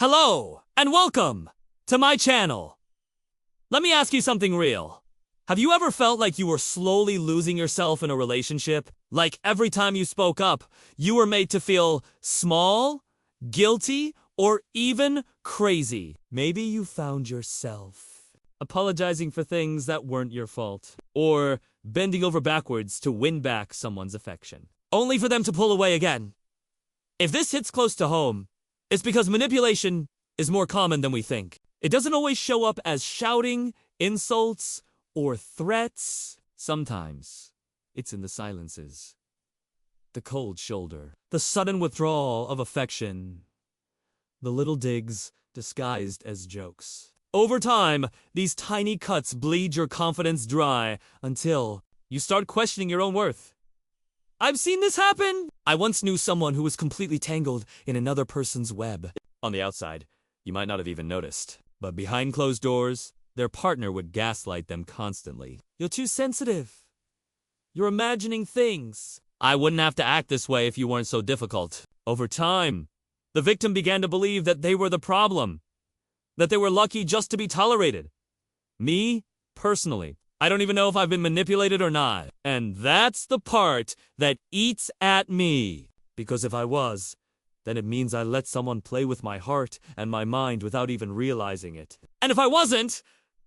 Hello, and welcome to my channel. Let me ask you something real. Have you ever felt like you were slowly losing yourself in a relationship? Like every time you spoke up, you were made to feel small, guilty, or even crazy. Maybe you found yourself apologizing for things that weren't your fault, or bending over backwards to win back someone's affection, only for them to pull away again. If this hits close to home, it's because manipulation is more common than we think. It doesn't always show up as shouting, insults, or threats. Sometimes it's in the silences, the cold shoulder, the sudden withdrawal of affection, the little digs disguised as jokes. Over time, these tiny cuts bleed your confidence dry until you start questioning your own worth. I've seen this happen. I once knew someone who was completely tangled in another person's web. On the outside, you might not have even noticed, but behind closed doors, their partner would gaslight them constantly. You're too sensitive. You're imagining things. I wouldn't have to act this way if you weren't so difficult. Over time, the victim began to believe that they were the problem, that they were lucky just to be tolerated. Me, personally, I don't even know if I've been manipulated or not. And that's the part that eats at me. Because if I was, then it means I let someone play with my heart and my mind without even realizing it. And if I wasn't,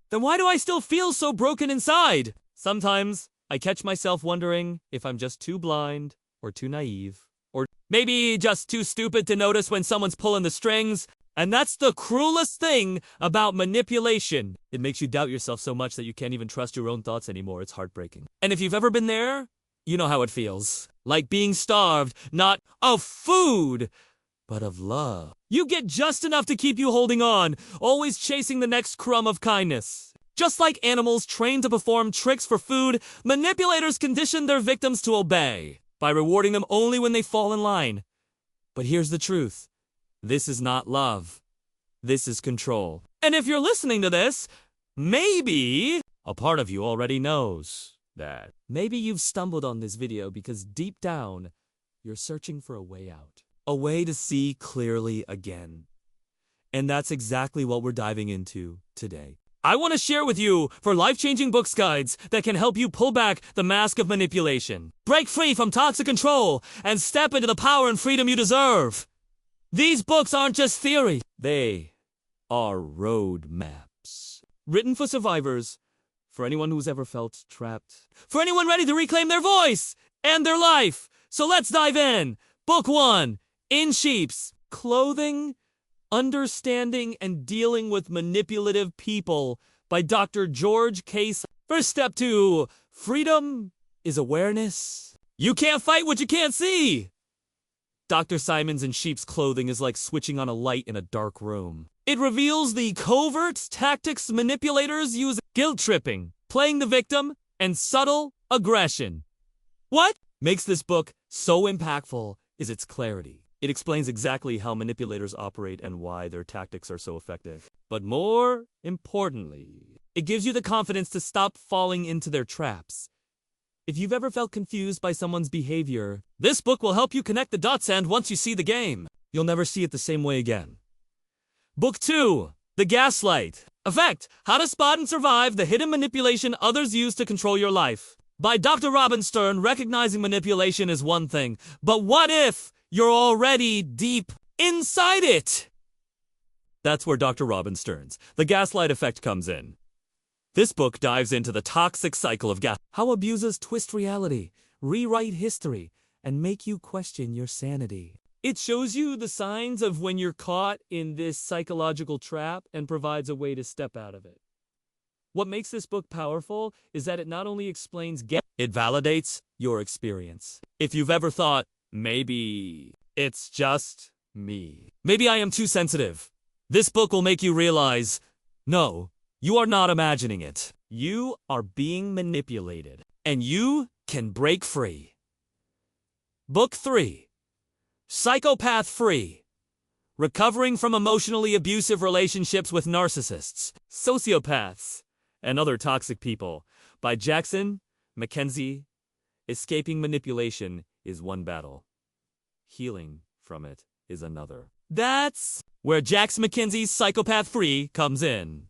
then why do I still feel so broken inside? Sometimes I catch myself wondering if I'm just too blind or too naive, or maybe just too stupid to notice when someone's pulling the strings. And that's the cruelest thing about manipulation. It makes you doubt yourself so much that you can't even trust your own thoughts anymore. It's heartbreaking. And if you've ever been there, you know how it feels. Like being starved, not of food, but of love. You get just enough to keep you holding on, always chasing the next crumb of kindness. Just like animals trained to perform tricks for food, manipulators condition their victims to obey by rewarding them only when they fall in line. But here's the truth. This is not love. This is control. And if you're listening to this, maybe a part of you already knows that. Maybe you've stumbled on this video because deep down, you're searching for a way out. A way to see clearly again. And that's exactly what we're diving into today. I want to share with you for life-changing books guides that can help you pull back the mask of manipulation, break free from toxic control, and step into the power and freedom you deserve. These books aren't just theory. They are road maps. Written for survivors, for anyone who's ever felt trapped, for anyone ready to reclaim their voice and their life. So let's dive in. Book 1, In Sheep's Clothing, Understanding and Dealing with Manipulative People by Dr. George K. First step to freedom is awareness. You can't fight what you can't see. Dr. Simon's In Sheep's Clothing is like switching on a light in a dark room. It reveals the covert tactics manipulators use: guilt-tripping, playing the victim, and subtle aggression. What makes this book so impactful is its clarity. It explains exactly how manipulators operate and why their tactics are so effective. But more importantly, it gives you the confidence to stop falling into their traps. If you've ever felt confused by someone's behavior, this book will help you connect the dots, and once you see the game, you'll never see it the same way again. Book 2, The Gaslight Effect: How to Spot and Survive the Hidden Manipulation Others Use to Control Your Life by Dr. Robin Stern. Recognizing manipulation is one thing, but what if you're already deep inside it? That's where Dr. Robin Stern's The Gaslight Effect comes in. This book dives into the toxic cycle of how abusers twist reality, rewrite history, and make you question your sanity. It shows you the signs of when you're caught in this psychological trap and provides a way to step out of it. What makes this book powerful is that it not only explains it validates your experience. If you've ever thought, maybe it's just me, maybe I am too sensitive, this book will make you realize, no, you are not imagining it. You are being manipulated, and you can break free. Book 3, Psychopath Free: Recovering from Emotionally Abusive Relationships with Narcissists, Sociopaths, and Other Toxic People by Jackson Mackenzie. Escaping manipulation is one battle. Healing from it is another. That's where Jax McKenzie's Psychopath Free comes in.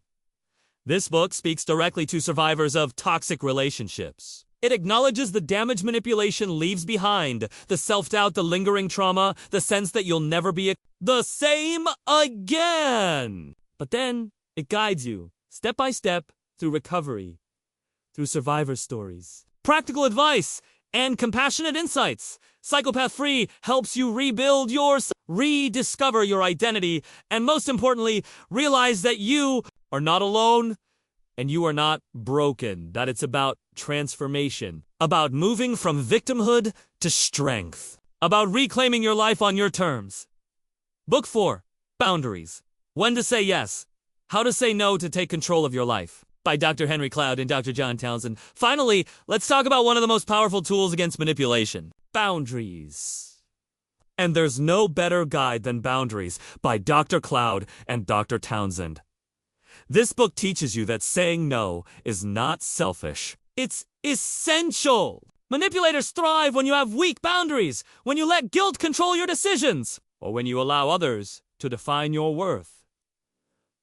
This book speaks directly to survivors of toxic relationships. It acknowledges the damage manipulation leaves behind, the self-doubt, the lingering trauma, the sense that you'll never be the same again. But then it guides you, step by step, through recovery, through survivor stories, practical advice, and compassionate insights. Psychopath Free helps you rebuild rediscover your identity, and most importantly, realize that you are not alone and you are not broken, that it's about transformation, about moving from victimhood to strength, about reclaiming your life on your terms. Book 4, Boundaries. When to say yes, how to say no to take control of your life, by Dr. Henry Cloud and Dr. John Townsend. Finally, let's talk about one of the most powerful tools against manipulation: boundaries. And there's no better guide than Boundaries by Dr. Cloud and Dr. Townsend. This book teaches you that saying no is not selfish. It's essential. Manipulators thrive when you have weak boundaries, when you let guilt control your decisions, or when you allow others to define your worth.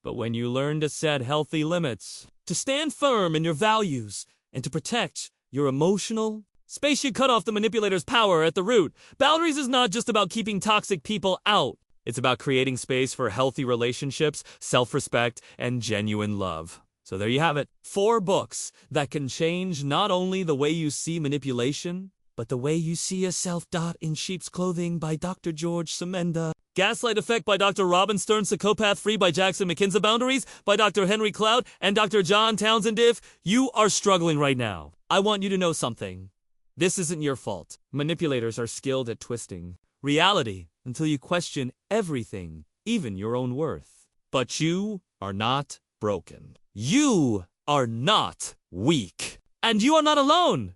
But when you learn to set healthy limits, to stand firm in your values, and to protect your emotional space, you cut off the manipulator's power at the root. Boundaries is not just about keeping toxic people out. It's about creating space for healthy relationships, self-respect, and genuine love. So there you have it. 4 books that can change not only the way you see manipulation, but the way you see yourself. In Sheep's Clothing by Dr. George Semenda. Gaslight Effect by Dr. Robin Stern. Psychopath Free by Jackson McKenzie. Boundaries by Dr. Henry Cloud and Dr. John Townsend. If you are struggling right now, I want you to know something. This isn't your fault. Manipulators are skilled at twisting reality until you question everything, even your own worth. But you are not broken. You are not weak. And you are not alone.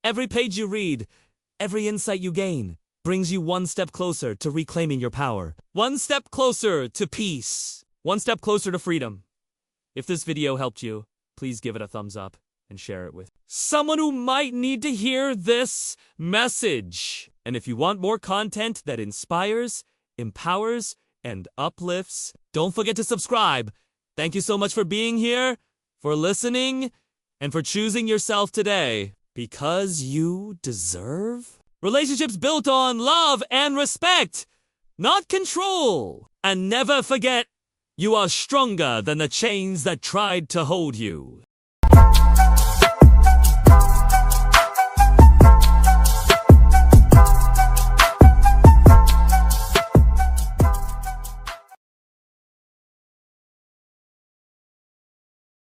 Every page you read, every insight you gain, brings you one step closer to reclaiming your power. One step closer to peace. One step closer to freedom. If this video helped you, please give it a thumbs up and share it with someone who might need to hear this message. And if you want more content that inspires, empowers, and uplifts, don't forget to subscribe. Thank you so much for being here, for listening, and for choosing yourself today. Because you deserve relationships built on love and respect, not control. And never forget, you are stronger than the chains that tried to hold you.